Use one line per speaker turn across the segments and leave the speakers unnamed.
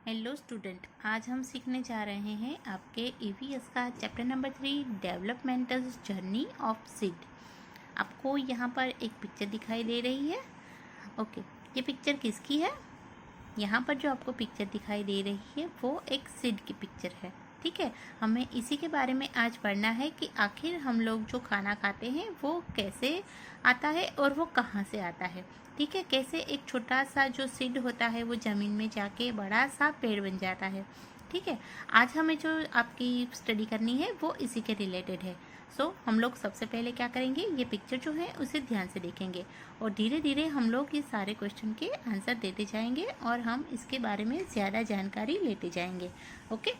Hello student, आज हम सीखने जा रहे हैं आपके ईवीएस का chapter number 3 developmental journey of seed. आपको यहाँ पर एक पिक्चर दिखाई दे रही है। ओके, ये पिक्चर किसकी है? यहाँ पर जो आपको पिक्चर दिखाई दे रही है वो एक सीड की पिक्चर है। ठीक है, हमें इसी के बारे में आज पढ़ना है कि आखिर हम लोग जो खाना खाते हैं वो कैसे आता है और वो कहाँ से आता है। ठीक है, कैसे एक छोटा सा जो सीड होता है वो ज़मीन में जाके बड़ा सा पेड़ बन जाता है। ठीक है, आज हमें जो आपकी स्टडी करनी है वो इसी के रिलेटेड है। हम लोग सबसे पहले क्या करेंगे, ये पिक्चर जो है उसे ध्यान से देखेंगे और धीरे धीरे हम लोग ये सारे क्वेश्चन के आंसर देते जाएंगे और हम इसके बारे में ज़्यादा जानकारी लेते जाएंगे। ओके,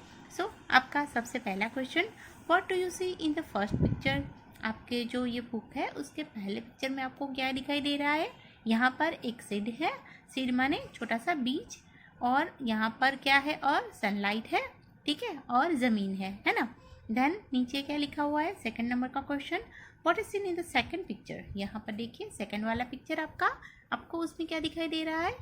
आपका सबसे पहला question, what do you see in the first picture. आपके जो ये बुक है उसके पहले पिक्चर में आपको क्या दिखाई दे रहा है? यहाँ पर एक सीड है, सीड माने छोटा सा बीज, और यहाँ पर क्या है? और सनलाइट है, ठीक है, और ज़मीन है ना। देन नीचे क्या लिखा हुआ है? सेकंड नंबर का question, what is seen in the second picture. यहाँ पर देखिए सेकंड वाला पिक्चर आपको उसमें क्या दिखाई दे रहा है?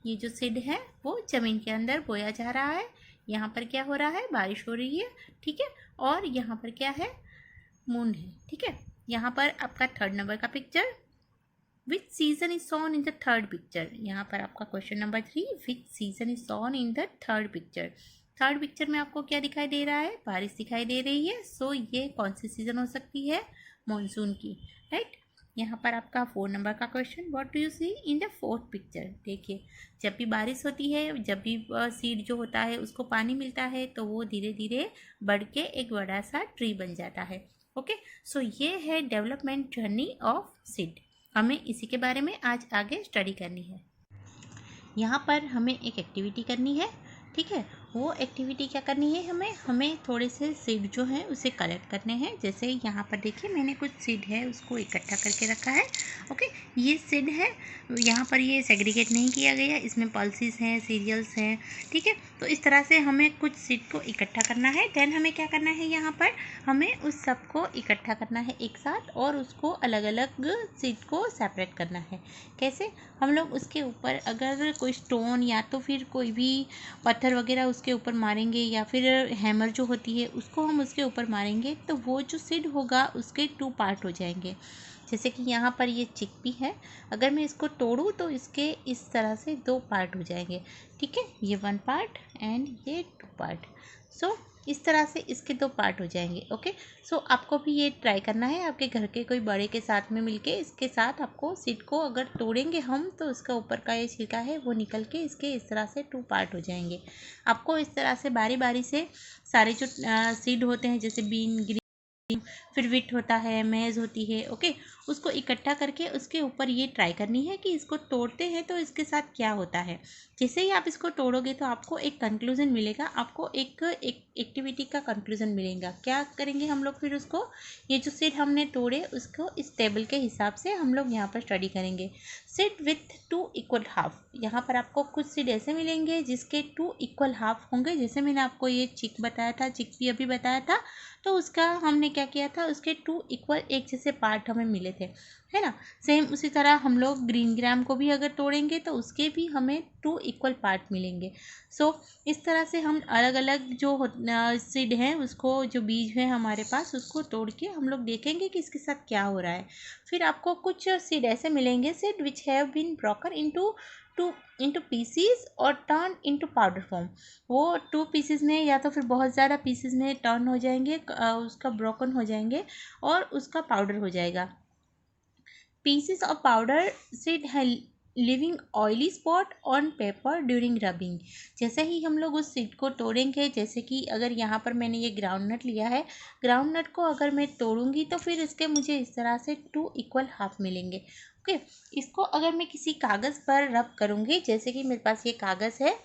ये जो सीड है वो ज़मीन के अंदर बोया जा रहा है। यहाँ पर क्या हो रहा है? बारिश हो रही है, ठीक है, और यहाँ पर क्या है? मून है, ठीक है। यहाँ पर आपका थर्ड नंबर का picture, which season is seen in the third picture. यहाँ पर आपका question number 3, which season is seen in the third picture. Third picture में आपको क्या दिखाई दे रहा है? बारिश दिखाई दे रही है। ये कौन सी सीजन हो सकती है? मॉनसून की, राइट। यहाँ पर आपका 4 नंबर का question, what do you see in the fourth picture. देखिए, जब भी बारिश होती है, जब भी सीड जो होता है उसको पानी मिलता है तो वो धीरे धीरे बढ़ के एक बड़ा सा ट्री बन जाता है। ओके, ये है डेवलपमेंट जर्नी ऑफ सीड। हमें इसी के बारे में आज आगे स्टडी करनी है। यहाँ पर हमें एक एक्टिविटी करनी है, ठीक है। वो एक्टिविटी क्या करनी है? हमें थोड़े से सीड जो हैं उसे कलेक्ट करने हैं। जैसे यहाँ पर देखिए मैंने कुछ सीड है उसको इकट्ठा करके रखा है। ओके, ये सीड है, यहाँ पर ये सेग्रीगेट नहीं किया गया, इसमें पल्सेस हैं, सीरियल्स हैं, ठीक है। तो इस तरह से हमें कुछ सीड को इकट्ठा करना है। देन हमें क्या करना है? यहाँ पर हमें उस सब को इकट्ठा करना है एक साथ और उसको अलग अलग सीड को सेपरेट करना है। कैसे? हम लोग उसके ऊपर अगर कोई स्टोन या तो फिर कोई भी पत्थर वगैरह उसके ऊपर मारेंगे या फिर हैमर जो होती है उसको हम उसके ऊपर मारेंगे तो वो जो सीड होगा उसके 2 पार्ट हो जाएंगे। जैसे कि यहाँ पर ये चिकपी है, अगर मैं इसको तोड़ूँ तो इसके इस तरह से 2 पार्ट हो जाएंगे, ठीक है। ये 1 पार्ट एंड ये 2 पार्ट। इस तरह से इसके 2 पार्ट हो जाएंगे। ओके, आपको भी ये ट्राई करना है आपके घर के कोई बड़े के साथ में मिलके। इसके साथ आपको सीड को अगर तोड़ेंगे हम तो उसका ऊपर का ये छिलका है वो निकल के इसके इस तरह से 2 पार्ट हो जाएंगे। आपको इस तरह से बारी बारी से सारे जो सीड होते हैं, जैसे बीन, ग्रीन, फिर विट होता है, मेज होती है, ओके, उसको इकट्ठा करके उसके ऊपर ये ट्राई करनी है कि इसको तोड़ते हैं तो इसके साथ क्या होता है। जैसे ही आप इसको तोड़ोगे तो आपको एक कंक्लूजन मिलेगा, आपको एक एक्टिविटी का कंक्लूजन मिलेगा। क्या करेंगे हम लोग? फिर उसको, ये जो सीड हमने तोड़े उसको इस टेबल के हिसाब से हम लोग यहाँ पर स्टडी करेंगे। Seed with 2 equal half. यहाँ पर आपको कुछ सीड ऐसे मिलेंगे जिसके 2 इक्वल हाफ होंगे। जैसे मैंने आपको ये चिक बताया था, चिक भी अभी बताया था, तो उसका हमने क्या किया था? उसके 2 इक्वल एक जैसे पार्ट हमें मिले थे, है ना। सेम उसी तरह हम लोग ग्रीन ग्राम को भी अगर तोड़ेंगे तो उसके भी हमें 2 इक्वल पार्ट मिलेंगे। इस तरह से हम अलग अलग जो सीड हैं उसको, जो बीज है हमारे पास, उसको तोड़ के हम लोग देखेंगे कि इसके साथ क्या हो रहा है। फिर आपको कुछ सीड ऐसे मिलेंगे, seed which have been broken into pieces और टर्न इंटू पाउडर फॉर्म। वो 2 पीसेस में या तो फिर बहुत ज़्यादा पीसेस में टर्न हो जाएंगे, उसका ब्रोकन हो जाएंगे और उसका पाउडर हो जाएगा। पीसेस ऑफ पाउडर सीड है living oily spot on paper during rubbing. जैसे ही हम लोग उस सीड को तोड़ेंगे, जैसे कि अगर यहाँ पर मैंने ये ग्राउंड नट लिया है, ग्राउंड नट को अगर मैं तोड़ूंगी तो फिर इसके मुझे इस तरह से 2 इक्वल हाफ मिलेंगे। ओके, इसको अगर मैं किसी कागज़ पर रब करूँगी, जैसे कि मेरे पास ये कागज़ है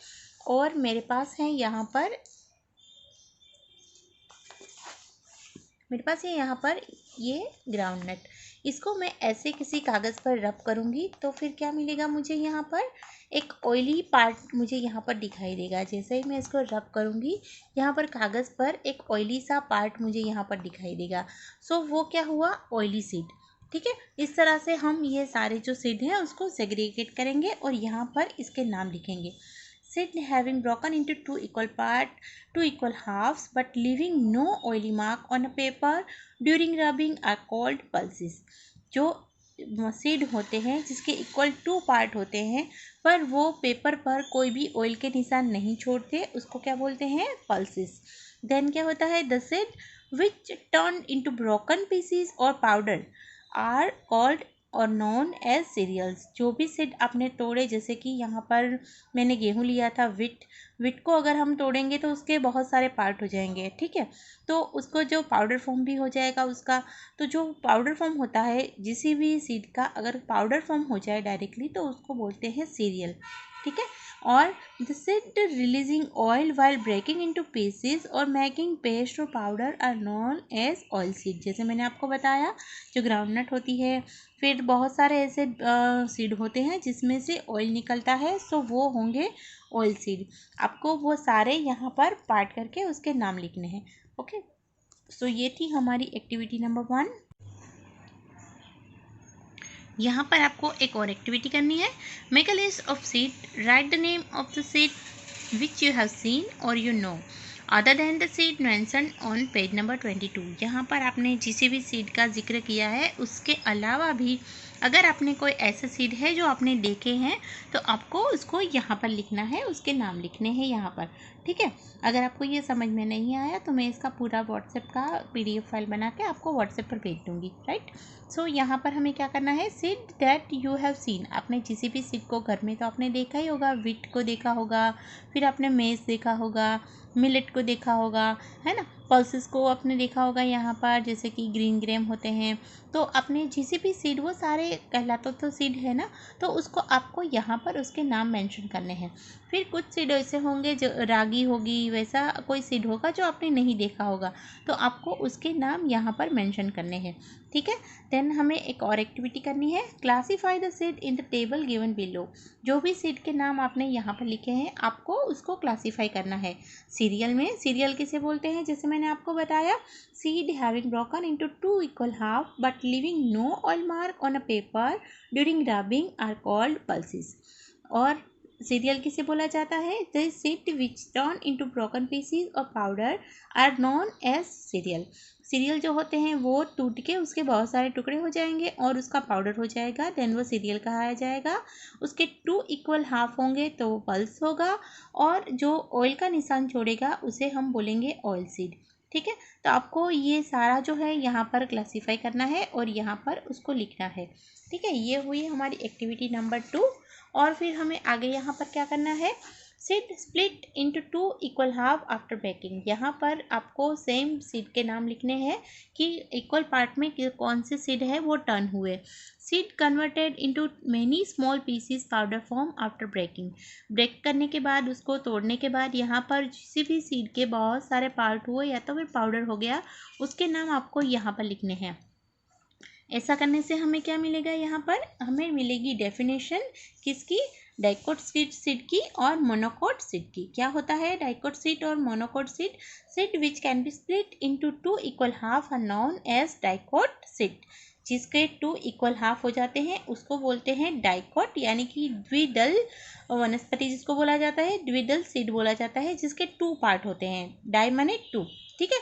और मेरे पास है यहाँ पर, मेरे पास है यहाँ पर ये ग्राउंड नट, इसको मैं ऐसे किसी कागज़ पर रब करूँगी तो फिर क्या मिलेगा मुझे? यहाँ पर एक ऑयली पार्ट मुझे यहाँ पर दिखाई देगा। जैसे ही मैं इसको रब करूँगी यहाँ पर कागज़ पर, एक ऑयली सा पार्ट मुझे यहाँ पर दिखाई देगा। वो क्या हुआ? ऑयली सीड, ठीक है। इस तरह से हम ये सारे जो सीड हैं उसको सेग्रीगेट करेंगे और यहाँ पर इसके नाम लिखेंगे। seed having broken into two equal halves but leaving no oily mark on a paper during rubbing are called pulses. जो सीड होते हैं जिसके इक्वल 2 पार्ट होते हैं पर वो पेपर पर कोई भी ऑयल के निशान नहीं छोड़ते, उसको क्या बोलते हैं? पल्सेस. देन क्या होता है? The seed which turned into broken pieces or powder are called और नॉन एज सीरियल्स. जो भी सीड आपने तोड़े, जैसे कि यहाँ पर मैंने गेहूँ लिया था, विट को अगर हम तोड़ेंगे तो उसके बहुत सारे पार्ट हो जाएंगे, ठीक है, तो उसको जो पाउडर फॉर्म भी हो जाएगा उसका. तो जो पाउडर फॉर्म होता है किसी भी सीड का, अगर पाउडर फॉर्म हो जाए डायरेक्टली तो उसको बोलते हैं सीरियल, ठीक है. और the seed releasing oil while breaking into pieces और making paste or powder are known as oil seed. जैसे मैंने आपको बताया, जो ग्राउंडनट होती है, फिर बहुत सारे ऐसे सीड होते हैं जिसमें से ऑयल निकलता है, सो वो होंगे ऑयल सीड. आपको वो सारे यहाँ पर पार्ट करके उसके नाम लिखने हैं. ओके, सो ये थी हमारी एक्टिविटी नंबर 1. यहाँ पर आपको एक और एक्टिविटी करनी है. Make a list of seed, write the name of the seed which you have seen और you know other than the seed mention on page number 22. यहाँ पर आपने जिस भी सीड का जिक्र किया है उसके अलावा भी अगर आपने कोई ऐसा सीड है जो आपने देखे हैं तो आपको उसको यहाँ पर लिखना है, उसके नाम लिखने हैं यहाँ पर, ठीक है. अगर आपको ये समझ में नहीं आया तो मैं इसका पूरा व्हाट्सएप का PDF फाइल बना के आपको व्हाट्सएप पर भेज दूँगी, राइट. सो यहाँ पर हमें क्या करना है? Seed that you have scene. आपने किसी भी सीड को घर में तो आपने देखा ही होगा, विट को देखा होगा, फिर आपने मेज देखा होगा, मिलेट को देखा होगा, है ना, पल्सेस को आपने देखा होगा यहाँ पर, जैसे कि ग्रीन ग्रेम होते हैं. तो अपने जिस भी सीड, वो सारे कहलाते तो सीड है ना, तो उसको आपको यहाँ पर उसके नाम मेंशन करने हैं. फिर कुछ सीड ऐसे होंगे, जो रागी होगी, वैसा कोई सीड होगा जो आपने नहीं देखा होगा, तो आपको उसके नाम यहाँ पर मेंशन करने हैं, ठीक है. देन हमें एक और एक्टिविटी करनी है. Classify the seed in the table given below. जो भी सीड के नाम आपने यहाँ पर लिखे हैं आपको उसको क्लासीफाई करना है. सीरियल में, सीरियल किसे बोलते हैं? जैसे मैंने आपको बताया, seed having broken into 2 equal half but leaving no oil mark on a paper during rubbing are called pulses. और सीरियल किसे बोला जाता है? The seed which turn into broken pieces और powder are known as cereal. Cereal जो होते हैं वो टूट के उसके बहुत सारे टुकड़े हो जाएंगे और उसका पाउडर हो जाएगा, देन वो सीरियल कहा जाएगा. उसके 2 इक्वल हाफ होंगे तो वो पल्स होगा, और जो ऑयल का निशान छोड़ेगा उसे हम बोलेंगे ऑयल सीड, ठीक है. तो आपको ये सारा जो है यहाँ पर क्लासीफाई करना है और यहाँ पर उसको लिखना है, ठीक है. ये हुई हमारी एक्टिविटी नंबर 2. और फिर हमें आगे यहाँ पर क्या करना है? Seed split into 2 equal half after baking. यहाँ पर आपको सेम सीड के नाम लिखने हैं कि इक्वल पार्ट में कौन से सीड है वो टर्न हुए. Seed converted into many small pieces powder form after breaking. Break करने के बाद, उसको तोड़ने के बाद यहाँ पर किसी भी सीड के बहुत सारे पार्ट हुए या तो फिर पाउडर हो गया, उसके नाम आपको यहाँ पर लिखने हैं. ऐसा करने से हमें क्या मिलेगा? यहाँ पर हमें मिलेगी डेफिनेशन किसकी? डाइकोट सीड की और मोनोकोट सीड की. क्या होता है डाइकोट सीड और monocot seed? Seed which can be split into 2 equal half are known as dicot seed. जिसके 2 इक्वल हाफ हो जाते हैं उसको बोलते हैं डाइकोट, यानी कि द्विदल वनस्पति जिसको बोला जाता है, द्विदल सीड बोला जाता है, जिसके 2 पार्ट होते हैं. डाई माने 2, ठीक है.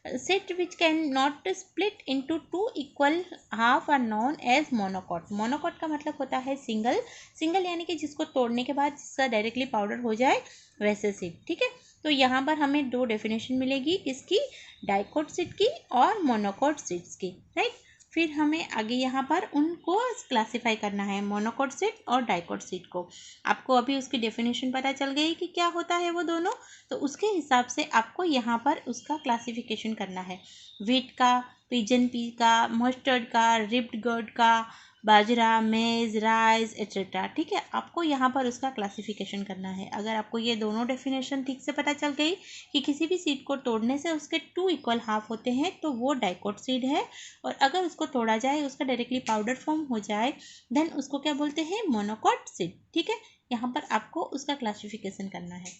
Seed which can not split into 2 equal half are known as monocot. Monocot का मतलब होता है सिंगल. सिंगल यानी कि जिसको तोड़ने के बाद जिसका डायरेक्टली पाउडर हो जाए वैसे सीड, ठीक है. तो यहाँ पर हमें 2 डेफिनेशन मिलेगी, किसकी? डाइकोट सीड की और मोनोकोट सीड्स की, राइट. फिर हमें आगे यहाँ पर उनको क्लासीफाई करना है, मोनोकोट सीड और डाइकोट सीड को. आपको अभी उसकी डेफिनेशन पता चल गई कि क्या होता है वो दोनों, तो उसके हिसाब से आपको यहाँ पर उसका क्लासिफिकेशन करना है. व्हीट का, पिजन पी का, मस्टर्ड का, रिप्ड गोर्ड का, बाजरा, मेज, राइस एट्सेट्रा, ठीक है. आपको यहाँ पर उसका क्लासिफिकेशन करना है. अगर आपको ये दोनों डेफिनेशन ठीक से पता चल गई कि किसी भी सीड को तोड़ने से उसके 2 इक्वल हाफ होते हैं तो वो डाइकोट सीड है, और अगर उसको तोड़ा जाए, उसका डायरेक्टली पाउडर फॉर्म हो जाए, देन उसको क्या बोलते हैं? मोनोकोट सीड, ठीक है. यहाँ पर आपको उसका क्लासिफिकेशन करना है.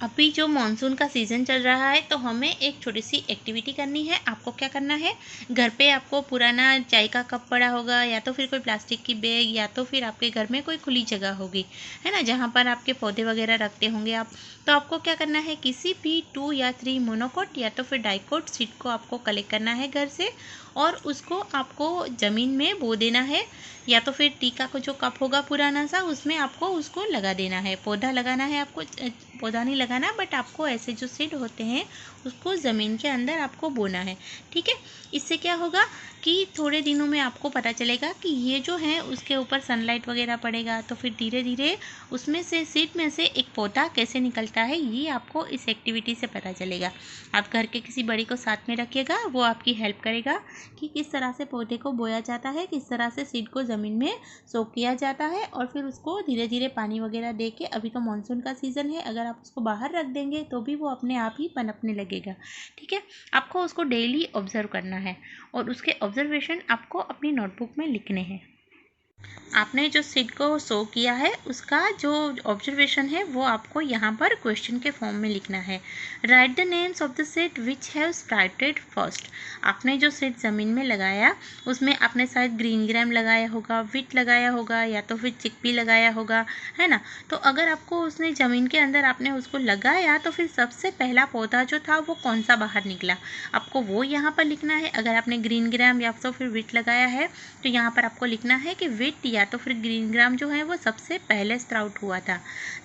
अभी जो मानसून का सीज़न चल रहा है तो हमें एक छोटी सी एक्टिविटी करनी है। आपको क्या करना है, घर पे आपको पुराना चाय का कप पड़ा होगा या तो फिर कोई प्लास्टिक की बैग या तो फिर आपके घर में कोई खुली जगह होगी, है ना, जहाँ पर आपके पौधे वगैरह रखते होंगे आप। तो आपको क्या करना है, किसी भी 2 या 3 मोनोकोट या तो फिर डाइकोट सीड को आपको कलेक्ट करना है घर से और उसको आपको ज़मीन में बो देना है या तो फिर टी का जो कप होगा पुराना सा उसमें आपको उसको लगा देना है। पौधा लगाना है आपको, पौधा नहीं लगाना बट आपको ऐसे जो सीड होते हैं उसको ज़मीन के अंदर आपको बोना है। ठीक है, इससे क्या होगा कि थोड़े दिनों में आपको पता चलेगा कि ये जो है उसके ऊपर सनलाइट वगैरह पड़ेगा तो फिर धीरे धीरे उसमें से सीड में से एक पौधा कैसे निकलता है ये आपको इस एक्टिविटी से पता चलेगा। आप घर के किसी बड़ी को साथ में रखिएगा, वो आपकी हेल्प करेगा कि किस तरह से पौधे को बोया जाता है, किस तरह से सीड को ज़मीन में सोक किया जाता है और फिर उसको धीरे धीरे पानी वगैरह दे के, अभी तो मानसून का सीज़न है, अगर आप उसको बाहर रख देंगे तो भी वो अपने आप ही पनपने लगेगा। ठीक है, आपको उसको डेली ऑब्जर्व करना है और उसके ऑब्जर्वेशन आपको अपनी नोटबुक में लिखने हैं। आपने जो सीड को सो किया है उसका जो ऑब्जर्वेशन है वो आपको यहाँ पर क्वेश्चन के फॉर्म में लिखना है। Right the names of the seed which have sprouted first. आपने जो सीड ज़मीन में लगाया उसमें आपने शायद ग्रीन ग्राम लगाया होगा, विट लगाया होगा या तो फिर चिकपी लगाया होगा, है ना। तो अगर आपको उसने ज़मीन के अंदर आपने उसको लगाया तो फिर सबसे पहला पौधा जो था वो कौन सा बाहर निकला, आपको वो यहाँ पर लिखना है। अगर आपने ग्रीन ग्राम या तो फिर विट लगाया है तो यहाँ पर आपको लिखना है कि विट या तो फिर ग्रीन ग्राम जो है वो सबसे पहले स्प्राउट हुआ था।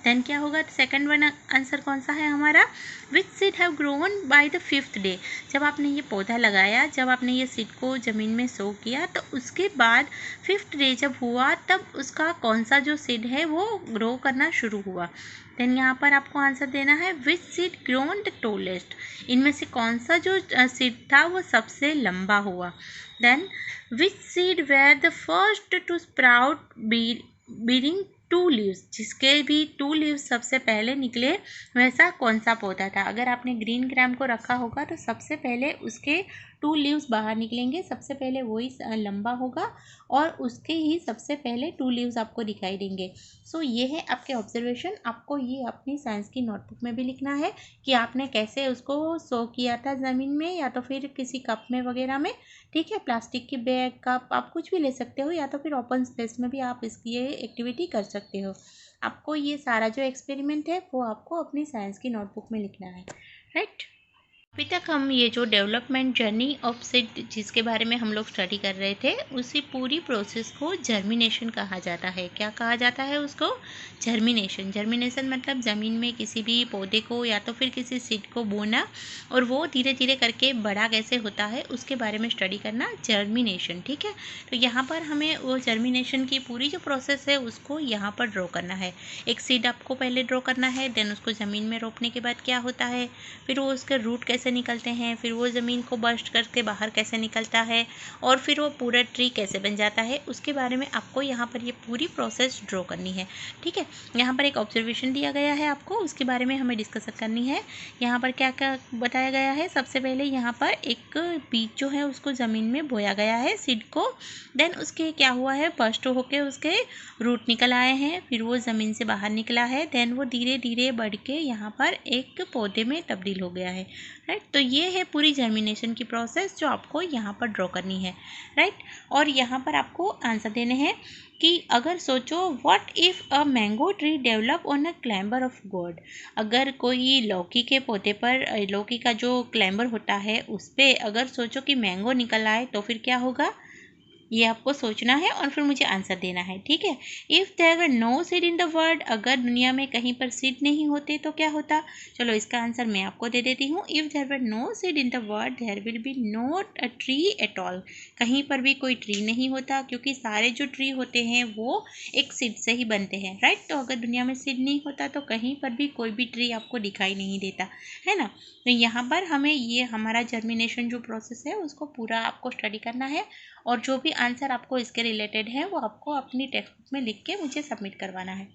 देन क्या होगा, सेकंड वन आंसर कौन सा है हमारा, which seed have grown by the 5th day. जब आपने ये पौधा लगाया, जब आपने ये सीड को ज़मीन में सो किया तो उसके बाद 5th डे जब हुआ तब उसका कौन सा जो सीड है वो ग्रो करना शुरू हुआ। देन यहाँ पर आपको आंसर देना है विच सीड ग्रोन द टोलेस्ट। इनमें से कौन सा जो सीड था वो सबसे लंबा हुआ। Then which seed were the first to sprout bearing 2 leaves. जिसके भी 2 लीव्स सबसे पहले निकले वैसा कौन सा पौधा था। अगर आपने ग्रीन ग्राम को रखा होगा तो सबसे पहले उसके 2 लीव्स बाहर निकलेंगे, सबसे पहले वही लंबा होगा और उसके ही सबसे पहले 2 लीव्स आपको दिखाई देंगे। सो ये है आपके ऑब्जर्वेशन। आपको ये अपनी साइंस की नोटबुक में भी लिखना है कि आपने कैसे उसको सो किया था ज़मीन में या तो फिर किसी कप में वगैरह में। ठीक है, प्लास्टिक की बैग, कप आप कुछ भी ले सकते हो या तो फिर ओपन स्पेस में भी आप इसकी ये एक्टिविटी कर सकते हो। आपको ये सारा जो एक्सपेरिमेंट है वो आपको अपनी साइंस की नोटबुक में लिखना है, राइट। अभी तक हम ये जो डेवलपमेंट जर्नी ऑफ सीड जिसके बारे में हम लोग स्टडी कर रहे थे उसी पूरी प्रोसेस को जर्मिनेशन कहा जाता है। क्या कहा जाता है उसको, जर्मिनेशन। जर्मिनेशन मतलब ज़मीन में किसी भी पौधे को या तो फिर किसी सीड को बोना और वो धीरे धीरे करके बड़ा कैसे होता है उसके बारे में स्टडी करना, जर्मिनेशन। ठीक है, तो यहाँ पर हमें वो जर्मिनेशन की पूरी जो प्रोसेस है उसको यहाँ पर ड्रॉ करना है। एक सीड आपको पहले ड्रॉ करना है, देन उसको ज़मीन में रोपने के बाद क्या होता है, फिर वो उसके रूट कैसे निकलते हैं, फिर वो ज़मीन को बर्स्ट करके बाहर कैसे निकलता है और फिर वो पूरा ट्री कैसे बन जाता है, उसके बारे में आपको यहाँ पर ये पूरी प्रोसेस ड्रॉ करनी है। ठीक है, यहाँ पर एक ऑब्जर्वेशन दिया गया है आपको, उसके बारे में हमें डिस्कस करनी है। यहाँ पर क्या क्या बताया गया है, सबसे पहले यहाँ पर एक बीज जो है उसको ज़मीन में बोया गया है सीड को। देन उसके क्या हुआ है, बर्स्ट होके उसके रूट निकल आए हैं, फिर वो ज़मीन से बाहर निकला है, देन वो धीरे धीरे बढ़ के यहाँ पर एक पौधे में तब्दील हो गया है, राइट। तो ये है पूरी जर्मिनेशन की प्रोसेस जो आपको यहाँ पर ड्रॉ करनी है, राइट। और यहाँ पर आपको आंसर देने हैं कि अगर सोचो what if a mango tree develop on a climber of God. अगर कोई लौकी के पौधे पर, लौकी का जो क्लाइंबर होता है उस पर अगर सोचो कि मैंगो निकल आए तो फिर क्या होगा, ये आपको सोचना है और फिर मुझे आंसर देना है। ठीक है, if there were no seed in the world, अगर दुनिया में कहीं पर सीड नहीं होते तो क्या होता। चलो इसका आंसर मैं आपको दे देती हूँ। If there were no seed in the world there will be not a tree at all. कहीं पर भी कोई ट्री नहीं होता क्योंकि सारे जो ट्री होते हैं वो एक सीड से ही बनते हैं, राइट। तो अगर दुनिया में सीड नहीं होता तो कहीं पर भी कोई भी ट्री आपको दिखाई नहीं देता, है ना। तो यहाँ पर हमें ये हमारा जर्मिनेशन जो प्रोसेस है उसको पूरा आपको स्टडी करना है और जो भी आंसर आपको इसके रिलेटेड है वो आपको अपनी टेक्स्ट बुक में लिख के मुझे सबमिट करवाना है।